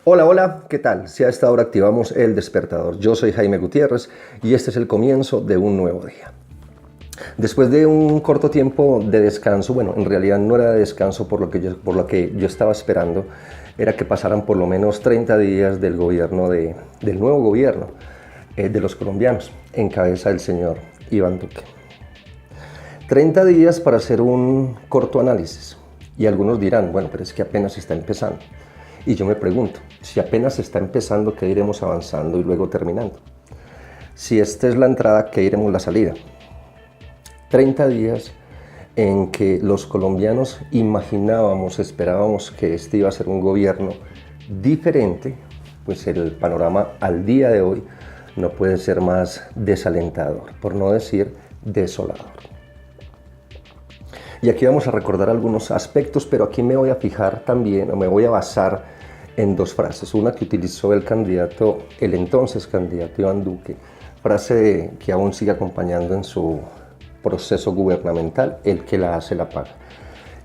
Hola, hola, ¿qué tal? Si a esta hora activamos el despertador. Yo soy Jaime Gutiérrez y este es el comienzo de un nuevo día. Después de un corto tiempo de descanso, bueno, en realidad no era de descanso por lo que yo estaba esperando, era que pasaran por lo menos 30 días del nuevo gobierno de los colombianos, en cabeza del señor Iván Duque. 30 días para hacer un corto análisis. Y algunos dirán, bueno, pero es que apenas está empezando. Y yo me pregunto, si apenas está empezando, ¿qué iremos avanzando y luego terminando? Si esta es la entrada, ¿qué iremos la salida? 30 días en que los colombianos imaginábamos, esperábamos que este iba a ser un gobierno diferente, pues el panorama al día de hoy no puede ser más desalentador, por no decir desolador. Y aquí vamos a recordar algunos aspectos, pero aquí me voy a fijar también, o me voy a basar en dos frases. Una que utilizó el entonces candidato Iván Duque, frase que aún sigue acompañando en su proceso gubernamental: el que la hace la paga.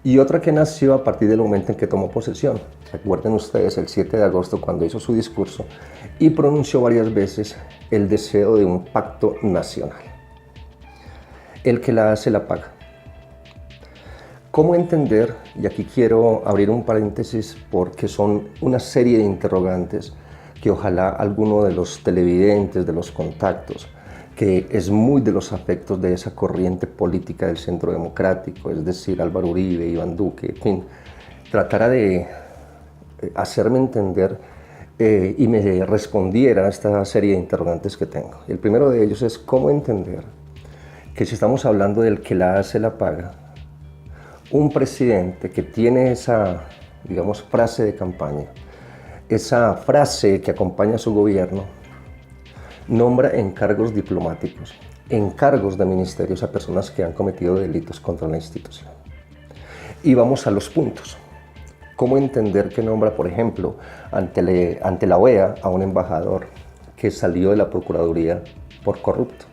Y otra que nació a partir del momento en que tomó posesión. Recuerden ustedes el 7 de agosto cuando hizo su discurso y pronunció varias veces el deseo de un pacto nacional. El que la hace la paga. ¿Cómo entender? Y aquí quiero abrir un paréntesis porque son una serie de interrogantes que ojalá alguno de los televidentes, de los contactos, que es muy de los afectos de esa corriente política del centro democrático, es decir, Álvaro Uribe, Iván Duque, en fin, tratara de hacerme entender y me respondiera a esta serie de interrogantes que tengo. El primero de ellos es cómo entender que si estamos hablando del que la hace la paga, un presidente que tiene esa, digamos, frase de campaña, esa frase que acompaña a su gobierno, nombra en cargos diplomáticos, en cargos de ministerios a personas que han cometido delitos contra la institución. Y vamos a los puntos. ¿Cómo entender que nombra, por ejemplo, ante la OEA a un embajador que salió de la Procuraduría por corrupto?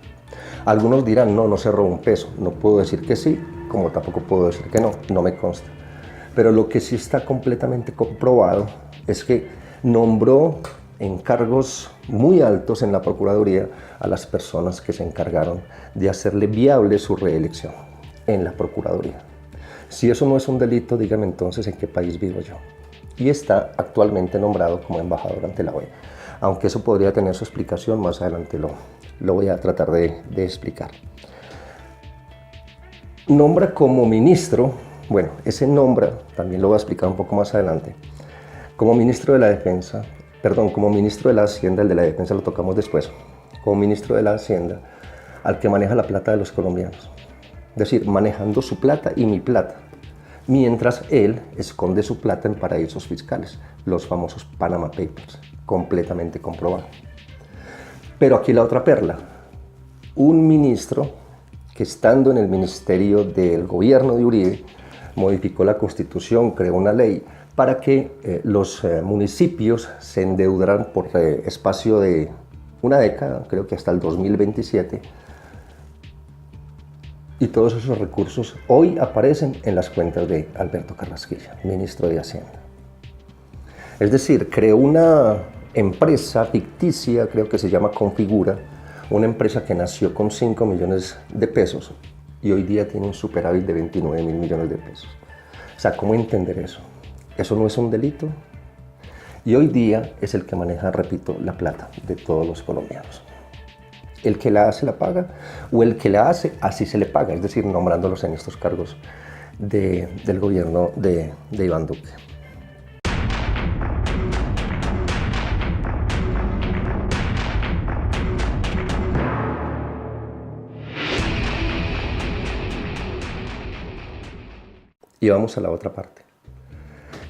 Algunos dirán, no se robó un peso. No puedo decir que sí, como tampoco puedo decir que no me consta. Pero lo que sí está completamente comprobado es que nombró en cargos muy altos en la Procuraduría a las personas que se encargaron de hacerle viable su reelección en la Procuraduría. Si eso no es un delito, dígame entonces en qué país vivo yo. Y está actualmente nombrado como embajador ante la OEA. Aunque eso podría tener su explicación, más adelante lo voy a tratar de explicar. Nombra como ministro, bueno, ese nombra, también lo voy a explicar un poco más adelante, como ministro de la Defensa, como ministro de la Hacienda, el de la Defensa lo tocamos después, como ministro de la Hacienda, al que maneja la plata de los colombianos. Es decir, manejando su plata y mi plata, mientras él esconde su plata en paraísos fiscales, los famosos Panama Papers, completamente comprobado. Pero aquí la otra perla, un ministro que estando en el ministerio del gobierno de Uribe, modificó la Constitución, creó una ley para que los municipios se endeudaran por espacio de una década, creo que hasta el 2027, y todos esos recursos hoy aparecen en las cuentas de Alberto Carrasquilla, ministro de Hacienda. Es decir, creó una empresa ficticia, creo que se llama Configura, una empresa que nació con 5 millones de pesos y hoy día tiene un superávit de 29 mil millones de pesos. O sea, ¿cómo entender eso? ¿Eso no es un delito? Y hoy día es el que maneja, repito, la plata de todos los colombianos. El que la hace la paga, o el que la hace así se le paga, es decir, nombrándolos en estos cargos del gobierno de Iván Duque. Y vamos a la otra parte,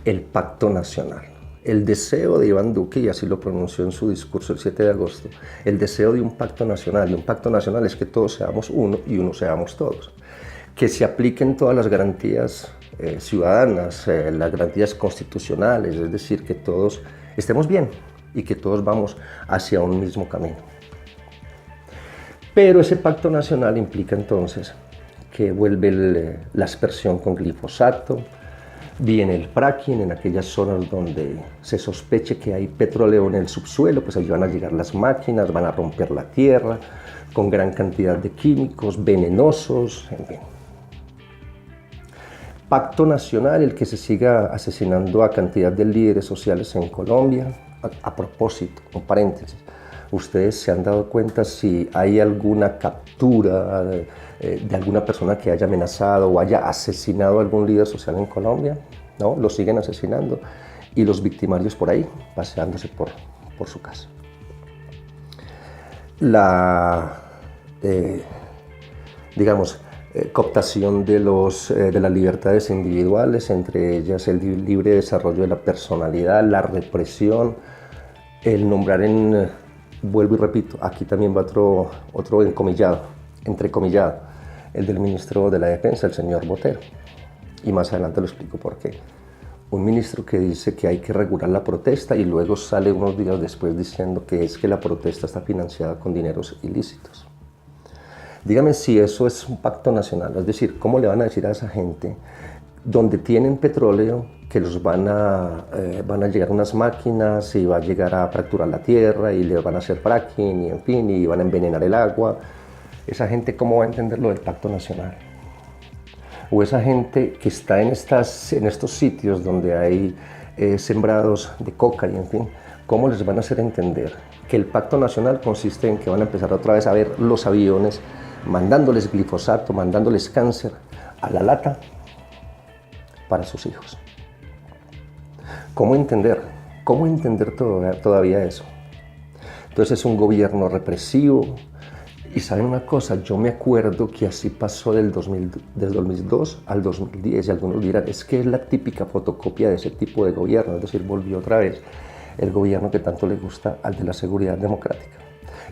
el pacto nacional. El deseo de Iván Duque, y así lo pronunció en su discurso el 7 de agosto, el deseo de un pacto nacional. Y un pacto nacional es que todos seamos uno y uno seamos todos. Que se apliquen todas las garantías ciudadanas, las garantías constitucionales, es decir, que todos estemos bien y que todos vamos hacia un mismo camino. Pero ese pacto nacional implica entonces que vuelve la aspersión con glifosato, Viene el fracking en aquellas zonas donde se sospeche que hay petróleo en el subsuelo, pues allí van a llegar las máquinas, van a romper la tierra con gran cantidad de químicos venenosos, en fin. Pacto nacional, el que se siga asesinando a cantidad de líderes sociales en Colombia. A propósito, un paréntesis, ¿ustedes se han dado cuenta si hay alguna captura de alguna persona que haya amenazado o haya asesinado a algún líder social en Colombia? ¿No? Lo siguen asesinando y los victimarios por ahí, paseándose por su casa. La, cooptación de las libertades individuales, entre ellas el libre desarrollo de la personalidad, la represión, el nombrar vuelvo y repito, aquí también va otro entrecomillado, el del ministro de la Defensa, el señor Botero. Y más adelante lo explico por qué. Un ministro que dice que hay que regular la protesta y luego sale unos días después diciendo que es que la protesta está financiada con dineros ilícitos. Dígame si eso es un pacto nacional, es decir, ¿cómo le van a decir a esa gente donde tienen petróleo que los van a llegar unas máquinas y va a llegar a fracturar la tierra y le van a hacer fracking y en fin, y van a envenenar el agua? Esa gente, ¿cómo va a entender lo del pacto nacional? O esa gente que está en estos sitios donde hay sembrados de coca y en fin, ¿cómo les van a hacer entender que el pacto nacional consiste en que van a empezar otra vez a ver los aviones mandándoles glifosato, mandándoles cáncer a la lata para sus hijos? ¿Cómo entender todavía eso? Entonces es un gobierno represivo. Y saben una cosa, yo me acuerdo que así pasó del 2002 al 2010 y algunos dirán, es que es la típica fotocopia de ese tipo de gobierno, es decir, volvió otra vez el gobierno que tanto le gusta al de la seguridad democrática.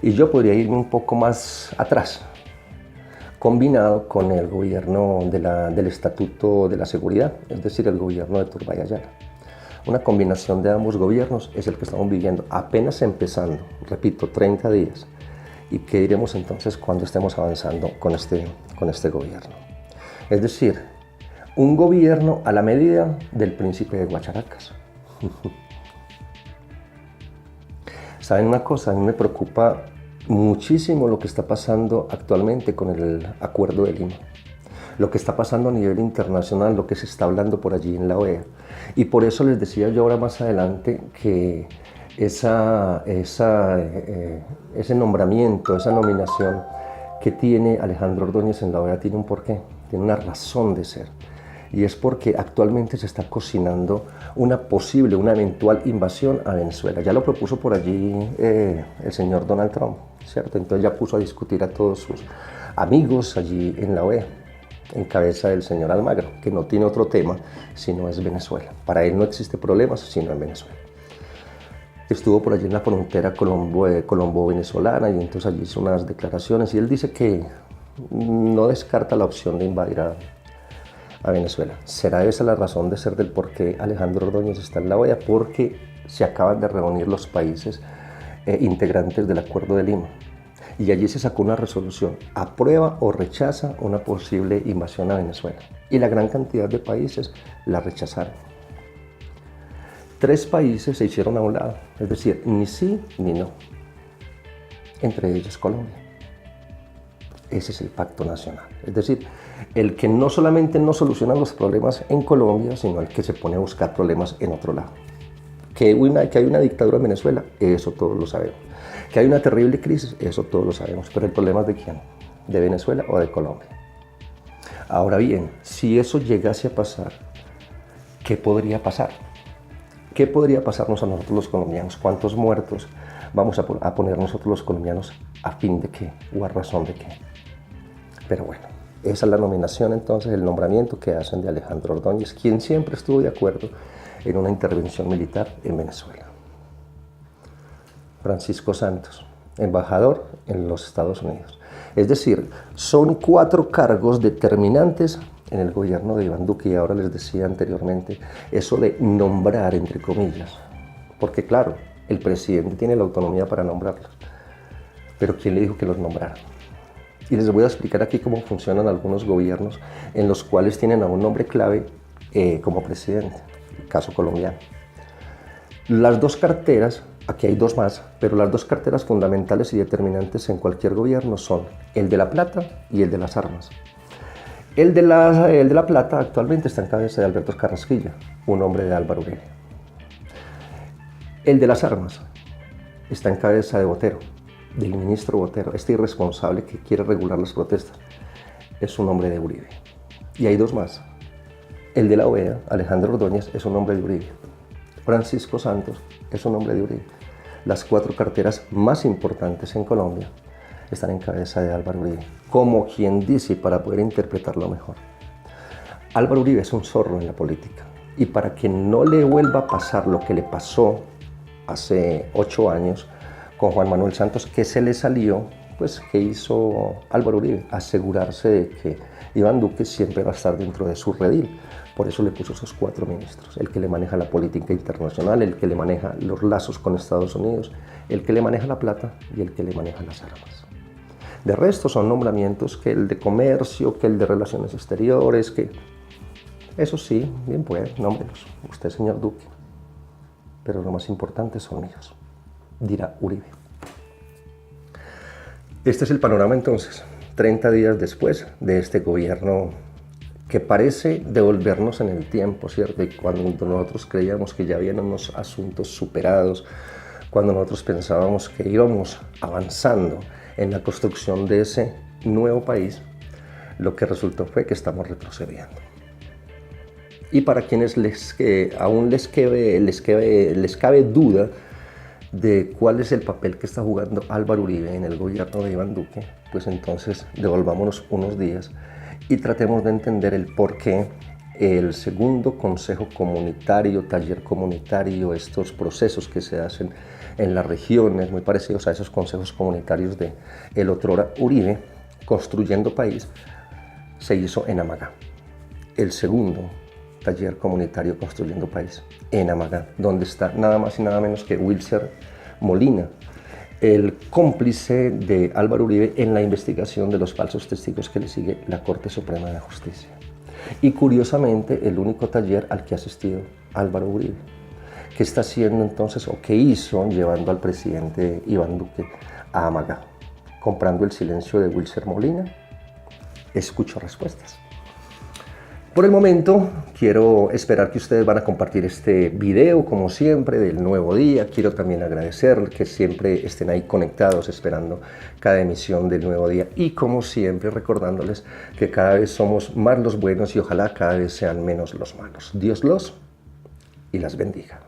Y yo podría irme un poco más atrás, combinado con el gobierno del Estatuto de la Seguridad, es decir, el gobierno de Turbay Ayala. Una combinación de ambos gobiernos es el que estamos viviendo, apenas empezando, repito, 30 días. ¿Y qué diremos entonces cuando estemos avanzando con este gobierno? Es decir, un gobierno a la medida del príncipe de Guacharacas. ¿Saben una cosa? A mí me preocupa muchísimo lo que está pasando actualmente con el Acuerdo de Lima. Lo que está pasando a nivel internacional, lo que se está hablando por allí en la OEA. Y por eso les decía yo ahora más adelante que ese nombramiento, esa nominación que tiene Alejandro Ordóñez en la OEA tiene un porqué, tiene una razón de ser. Y es porque actualmente se está cocinando una eventual invasión a Venezuela. Ya lo propuso por allí el señor Donald Trump, ¿cierto? Entonces ya puso a discutir a todos sus amigos allí en la OEA, en cabeza del señor Almagro, que no tiene otro tema sino es Venezuela. Para él no existe problemas sino en Venezuela. Estuvo por allí en la frontera colombo-venezolana y entonces allí hizo unas declaraciones y él dice que no descarta la opción de invadir a Venezuela. ¿Será esa la razón de ser del por qué Alejandro Ordóñez está en la OEA? Porque se acaban de reunir los países integrantes del Acuerdo de Lima y allí se sacó una resolución, aprueba o rechaza una posible invasión a Venezuela, y la gran cantidad de países la rechazaron. 3 países se hicieron a un lado, es decir, ni sí ni no, entre ellos Colombia. Ese es el pacto nacional, es decir, el que no solamente no soluciona los problemas en Colombia, sino el que se pone a buscar problemas en otro lado. Que hay una dictadura en Venezuela, eso todos lo sabemos. Que hay una terrible crisis, eso todos lo sabemos, pero el problema es de quién, de Venezuela o de Colombia. Ahora bien, si eso llegase a pasar, ¿qué podría pasar? ¿Qué podría pasarnos a nosotros los colombianos? ¿Cuántos muertos vamos a poner nosotros los colombianos a fin de qué o a razón de qué? Pero bueno, esa es la nominación entonces, el nombramiento que hacen de Alejandro Ordóñez, quien siempre estuvo de acuerdo en una intervención militar en Venezuela. Francisco Santos, embajador en los Estados Unidos. Es decir, son 4 cargos determinantes en el gobierno de Iván Duque, y ahora les decía anteriormente eso de nombrar entre comillas, porque claro, el presidente tiene la autonomía para nombrarlos, pero ¿quién le dijo que los nombrara? Y les voy a explicar aquí cómo funcionan algunos gobiernos en los cuales tienen a un nombre clave como presidente, el caso colombiano. Las dos carteras, aquí hay dos más, pero las dos carteras fundamentales y determinantes en cualquier gobierno son el de la plata y el de las armas. El de la plata actualmente está en cabeza de Alberto Carrasquilla, un hombre de Álvaro Uribe. El de las armas está en cabeza de Botero, del ministro Botero, este irresponsable que quiere regular las protestas. Es un hombre de Uribe. Y hay dos más. El de la OEA, Alejandro Ordóñez, es un hombre de Uribe. Francisco Santos es un hombre de Uribe. Las cuatro carteras más importantes en Colombia están en cabeza de Álvaro Uribe, como quien dice, para poder interpretarlo mejor. Álvaro Uribe es un zorro en la política, y para que no le vuelva a pasar lo que le pasó hace 8 años con Juan Manuel Santos, que se le salió, pues, ¿qué hizo Álvaro Uribe? Asegurarse de que Iván Duque siempre va a estar dentro de su redil. Por eso le puso esos 4 ministros, el que le maneja la política internacional, el que le maneja los lazos con Estados Unidos, el que le maneja la plata y el que le maneja las armas. De resto son nombramientos que el de comercio, que el de relaciones exteriores, que eso sí, bien puede, nómbrelos, usted señor Duque, pero lo más importante son míos, dirá Uribe. Este es el panorama entonces, 30 días después de este gobierno que parece devolvernos en el tiempo, ¿cierto? Y cuando nosotros creíamos que ya habían unos asuntos superados, cuando nosotros pensábamos que íbamos avanzando en la construcción de ese nuevo país, lo que resultó fue que estamos retrocediendo. Y para quienes aún les cabe duda de cuál es el papel que está jugando Álvaro Uribe en el gobierno de Iván Duque, pues entonces devolvámonos unos días y tratemos de entender el por qué el segundo consejo comunitario, taller comunitario, estos procesos que se hacen en las regiones, muy parecidos a esos consejos comunitarios de el otrora Uribe, Construyendo País, se hizo en Amagá. El segundo taller comunitario Construyendo País, en Amagá, donde está nada más y nada menos que Wilcer Molina, el cómplice de Álvaro Uribe en la investigación de los falsos testigos que le sigue la Corte Suprema de Justicia. Y curiosamente, el único taller al que ha asistido Álvaro Uribe. ¿Qué está haciendo entonces, o qué hizo llevando al presidente Iván Duque a Amagá? ¿Comprando el silencio de Wilcer Molina? Escucho respuestas. Por el momento, quiero esperar que ustedes van a compartir este video, como siempre, del nuevo día. Quiero también agradecer que siempre estén ahí conectados, esperando cada emisión del nuevo día. Y como siempre, recordándoles que cada vez somos más los buenos y ojalá cada vez sean menos los malos. Dios los y las bendiga.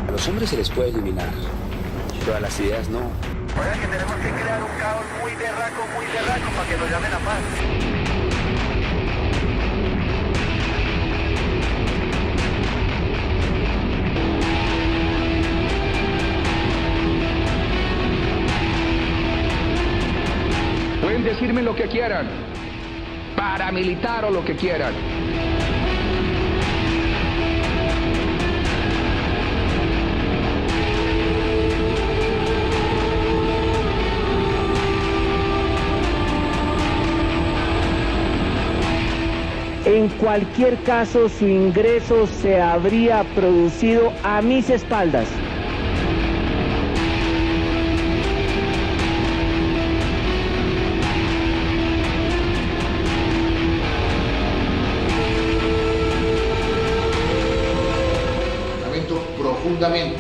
A los hombres se les puede eliminar, pero a las ideas no. Oiga, que tenemos que crear un caos muy berraco para que nos llamen a paz. Pueden decirme lo que quieran, paramilitar o lo que quieran. En cualquier caso, su ingreso se habría producido a mis espaldas. Lamento profundamente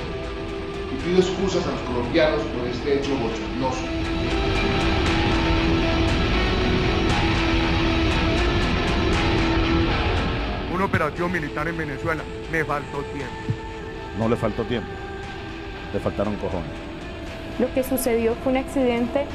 y pido excusas a los colombianos por este hecho bochornoso. Una operación militar en Venezuela, me faltó tiempo. No le faltó tiempo, le faltaron cojones. Lo que sucedió fue un accidente,